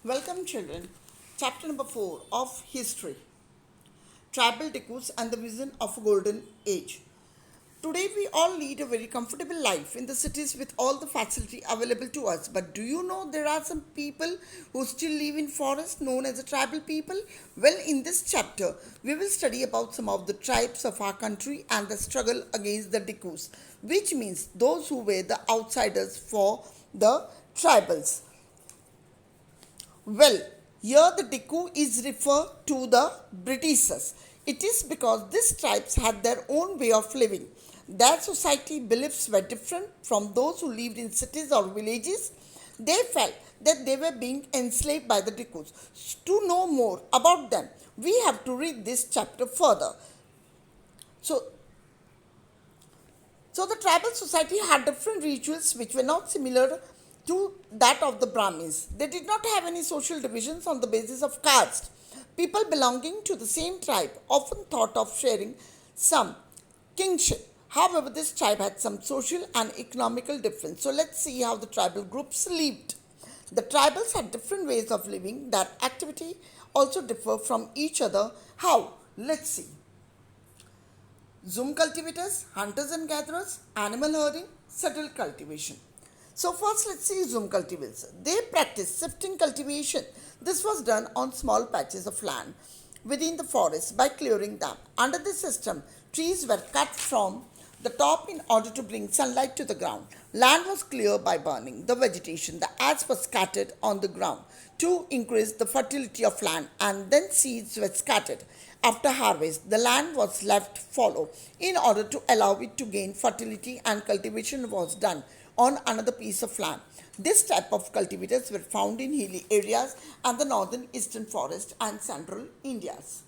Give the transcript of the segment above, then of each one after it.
Welcome, children. Chapter number 4 of History, Tribal Dikus and the Vision of a Golden Age. Today, we all lead a very comfortable life in the cities with all the facility available to us. But do you know there are some people who still live in forests known as the tribal people? Well, in this chapter, we will study about some of the tribes of our country and the struggle against the Dikus, which means those who were the outsiders for the tribals. Well, here the Diku is referred to the Britishers. It is because these tribes had their own way of living. Their society beliefs were different from those who lived in cities or villages. They felt that they were being enslaved by the Dikus. To know more about them, we have to read this chapter further. So, so the tribal society had different rituals which were not similar to that of the Brahmins. They did not have any social divisions on the basis of caste. People belonging to the same tribe often thought of sharing some kingship. However, this tribe had some social and economical difference. So let's see how the tribal groups lived. The tribals had different ways of living. Their activity also differ from each other. How? Let's see. Zoom cultivators, hunters and gatherers, animal herding, settled cultivation. So first let's see zoom cultivators. They practiced shifting cultivation. This was done on small patches of land within the forest by clearing them. Under this system, trees were cut from the top in order to bring sunlight to the ground. Land was cleared by burning the vegetation. The ash was scattered on the ground to increase the fertility of land, and then seeds were scattered. After harvest, the land was left fallow in order to allow it to gain fertility, and cultivation was done on another piece of land. This type of cultivators were found in hilly areas and the northern eastern forest and central Indias.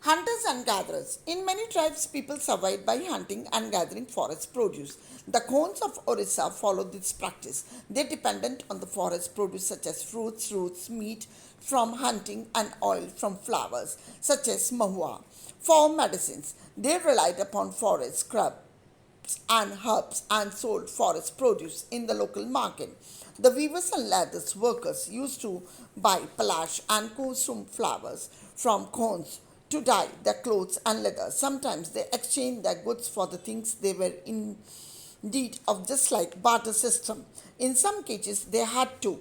Hunters and gatherers. In many tribes, people survived by hunting and gathering forest produce. The Khons of Orissa followed this practice. They depended on the forest produce such as fruits, roots, meat from hunting, and oil from flowers such as mahua. For medicines, they relied upon forest scrub and herbs and sold forest produce in the local market. The weavers and leather workers used to buy palash and kusum flowers from cones to dye their clothes and leather. Sometimes they exchanged their goods for the things they were in need of, just like barter system. In some cases, they had to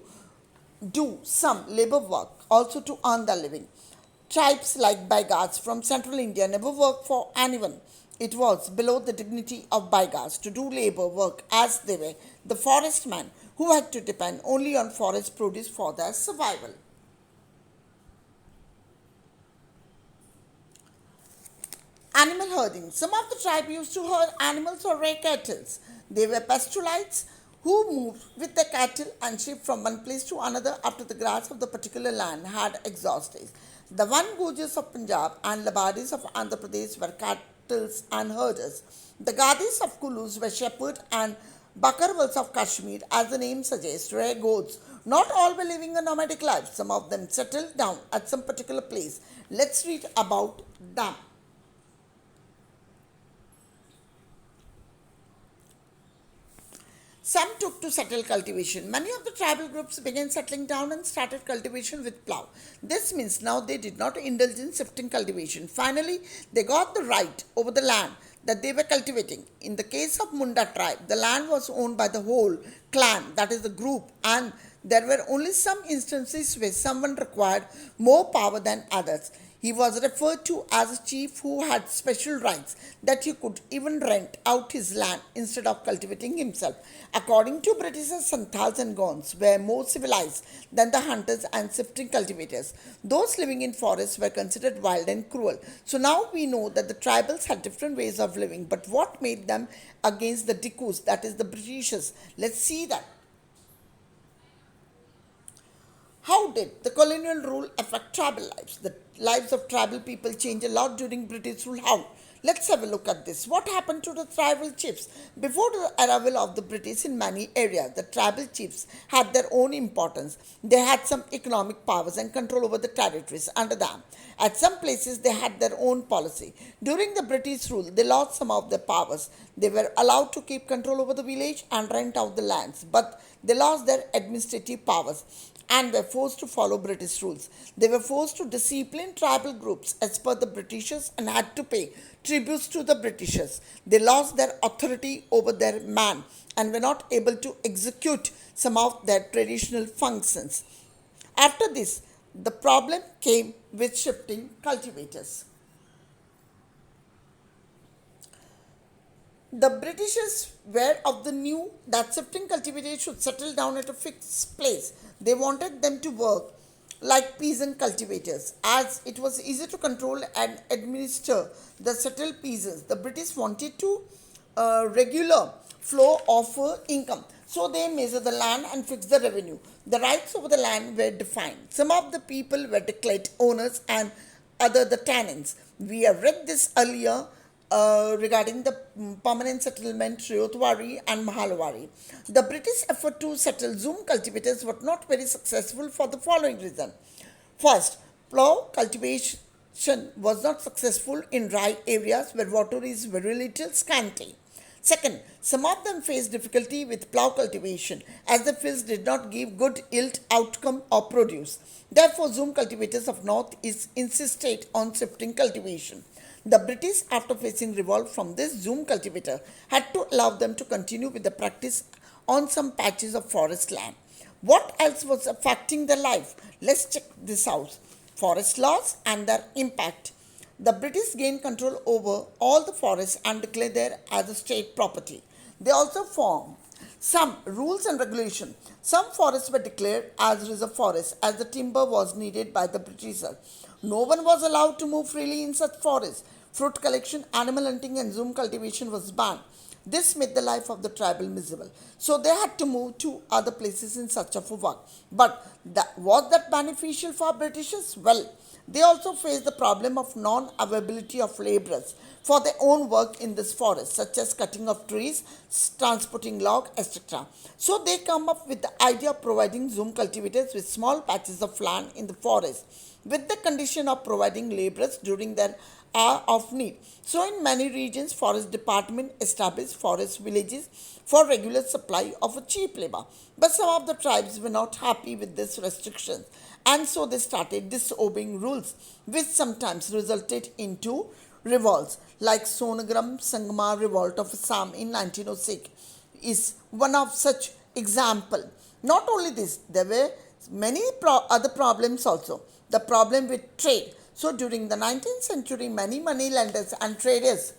do some labor work also to earn their living. Tribes like Baigas from central India never worked for anyone. It was below the dignity of Baigas to do labor work, as they were the forest men who had to depend only on forest produce for their survival. Animal herding. Some of the tribe used to herd animals or rear cattle. They were pastoralites who moved with their cattle and sheep from one place to another after the grass of the particular land had exhausted. The Van Gujars of Punjab and Labadis of Andhra Pradesh were cattle and herders. The Gadis of Kulus were shepherds, and Bakarwals of Kashmir, as the name suggests, were goats. Not all were living a nomadic life. Some of them settled down at some particular place. Let's read about them. Some took to settle cultivation. Many of the tribal groups began settling down and started cultivation with plough. This means now they did not indulge in shifting cultivation. Finally, they got the right over the land that they were cultivating. In the case of Munda tribe, the land was owned by the whole clan, that is the group, and there were only some instances where someone required more power than others. He was referred to as a chief who had special rights, that he could even rent out his land instead of cultivating himself. According to Britishers, Santals and Gonds were more civilized than the hunters and shifting cultivators. Those living in forests were considered wild and cruel. So now we know that the tribals had different ways of living, but what made them against the Dikus, that is the Britishers? Let's see that. How did the colonial rule affect tribal lives? The lives of tribal people changed a lot during British rule. How? Let's have a look at this. What happened to the tribal chiefs? Before the arrival of the British in many areas, the tribal chiefs had their own importance. They had some economic powers and control over the territories under them. At some places, they had their own policy. During the British rule, they lost some of their powers. They were allowed to keep control over the village and rent out the lands, but they lost their administrative powers and were forced to follow British rules. They were forced to discipline tribal groups as per the Britishers and had to pay tributes to the Britishers. They lost their authority over their man and were not able to execute some of their traditional functions. After this, the problem came with shifting cultivators. The Britishers were of the new that shifting cultivators should settle down at a fixed place. They wanted them to work like peasant cultivators, as it was easy to control and administer the settled peasants. The British wanted to regular flow of income. So they measured the land and fixed the revenue. The rights over the land were defined. Some of the people were declared owners and other the tenants. We have read this earlier regarding the permanent settlement Ryotwari and Mahalwari. The British effort to settle Zoom cultivators was not very successful for the following reason. First, plough cultivation was not successful in dry areas where water is very little scanty. Second, some of them faced difficulty with plough cultivation as the fields did not give good yield outcome or produce. Therefore, Zoom cultivators of North East insisted on shifting cultivation. The British, after facing revolt from this Zoom cultivator, had to allow them to continue with the practice on some patches of forest land. What else was affecting their life? Let's check this out. Forest laws and their impact. The British gained control over all the forests and declared them as a state property. They also formed some rules and regulations. Some forests were declared as reserve forests as the timber was needed by the Britishers. No one was allowed to move freely in such forests. Fruit collection, animal hunting, and Zoom cultivation was banned. This made the life of the tribal miserable. So they had to move to other places in search of work. But was that beneficial for Britishers? Well, they also faced the problem of non-availability of laborers for their own work in this forest, such as cutting of trees, transporting log, etc. So they come up with the idea of providing Zoom cultivators with small patches of land in the forest, with the condition of providing laborers during their hour of need. So in many regions, forest department established forest villages for regular supply of a cheap labor. But some of the tribes were not happy with this restrictions, and so they started disobeying rules, which sometimes resulted into revolts, like Sonagram Sangma Revolt of Assam in 1906 is one of such example. Not only this, there were many other problems also. The problem with trade. So during the 19th century, many money lenders and traders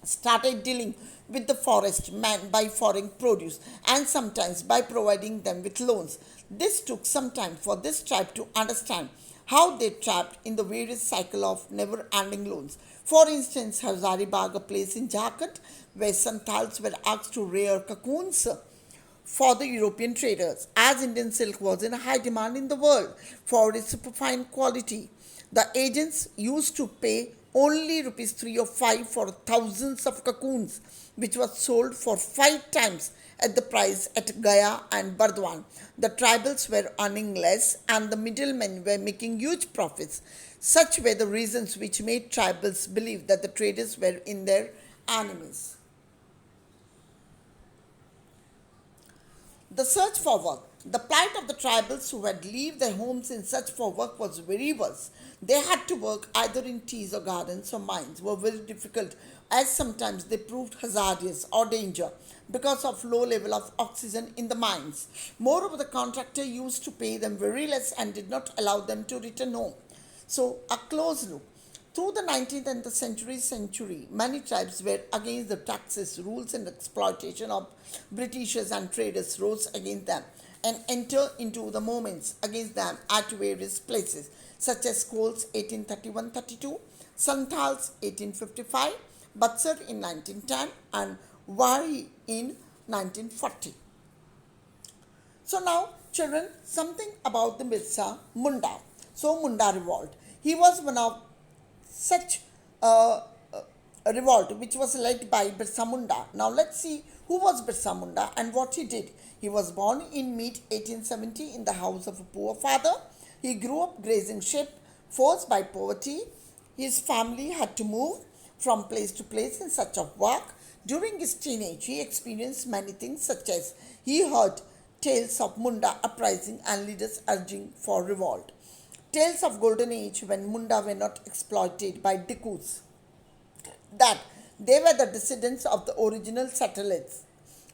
started dealing with the forest man by foreign produce and sometimes by providing them with loans. This took some time for this tribe to understand how they trapped in the various cycle of never-ending loans. For instance, Hazaribagh, a place in Jharkhand, where Santals were asked to rear cocoons for the European traders, as Indian silk was in high demand in the world for its superfine quality. The agents used to pay only rupees 3 or 5 for thousands of cocoons, which was sold for 5 times at the price at Gaya and Bardwan. The tribals were earning less and the middlemen were making huge profits. Such were the reasons which made tribals believe that the traders were in their enemies. The search for work. The plight of the tribals who had left their homes in search for work was very worse. They had to work either in teas or gardens or mines were very difficult, as sometimes they proved hazardous or danger because of low level of oxygen in the mines. Moreover, the contractor used to pay them very less and did not allow them to return home. So a close look. Through the 19th and the century, many tribes were against the taxes, rules and exploitation of Britishers, and traders rose against them and entered into the movements against them at various places, such as Coles 1831-32, Santals 1855, Batsar in 1910, and Wari in 1940. So now, children, something about the Mirza Munda. So Munda Revolt. He was one of such revolt which was led by Birsa Munda. Now let's see who was Birsa Munda and what he did. He was born in mid 1870 in the house of a poor father. He grew up grazing sheep, forced by poverty. His family had to move from place to place in search of work. During his teenage, he experienced many things such as he heard tales of Munda uprising and leaders urging for revolt. Tales of golden age when Munda were not exploited by Dikus, that they were the descendants of the original settlers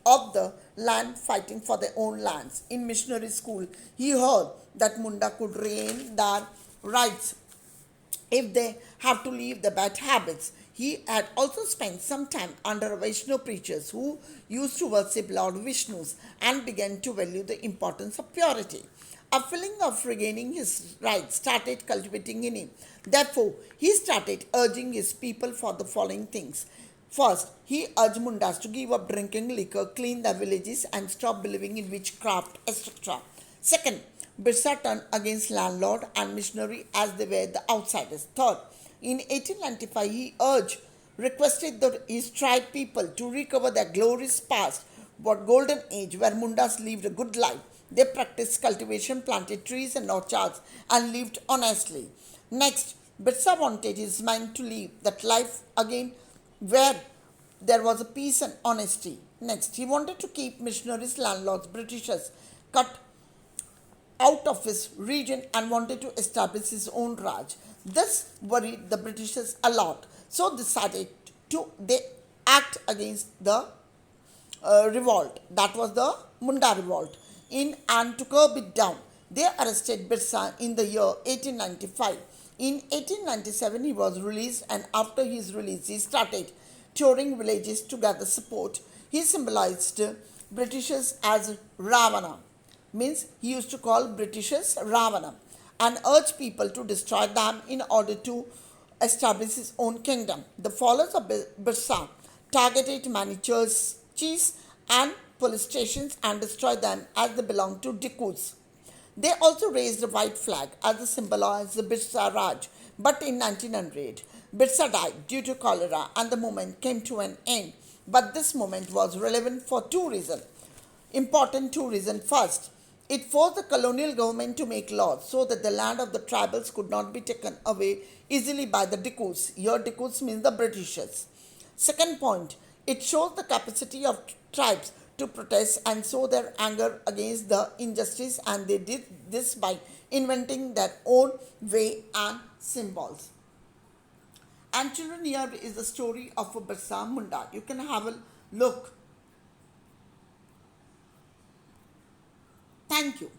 of the land fighting for their own lands. In missionary school, he heard that Munda could regain their rights if they have to leave the bad habits. He had also spent some time under Vaishnava preachers who used to worship Lord Vishnu's and began to value the importance of purity. A feeling of regaining his rights started cultivating in him. Therefore, he started urging his people for the following things. First, he urged Mundas to give up drinking liquor, clean their villages, and stop believing in witchcraft, etc. Second, Birsa turned against landlord and missionary as they were the outsiders. Third, in 1895, he requested his tribe people to recover their glorious past, what golden age where Mundas lived a good life. They practiced cultivation, planted trees and orchards, and lived honestly. Next, Birsa wanted his mind to live that life again where there was a peace and honesty. Next, he wanted to keep missionaries, landlords, Britishers cut out of his region and wanted to establish his own Raj. This worried the Britishers a lot, so decided to they act against the revolt. That was the Munda Revolt. And to curb it down, they arrested Birsa in the year 1895. In 1897, he was released, and after his release, he started touring villages to gather support. He symbolized Britishers as Ravana, means he used to call Britishers Ravana, and urged people to destroy them in order to establish his own kingdom. The followers of Birsa targeted many churches and police stations and destroyed them as they belonged to Dikus. They also raised a white flag as a symbol of the Birsa Raj, but in 1900, Birsa died due to cholera and the movement came to an end. But this movement was relevant for two reasons. Important two reasons. First, it forced the colonial government to make laws so that the land of the tribals could not be taken away easily by the Dikus. Here, Dikus means the Britishers. Second point, it shows the capacity of tribes to protest and show their anger against the injustice, and they did this by inventing their own way and symbols. And children, here is the story of Birsa Munda. You can have a look. Thank you.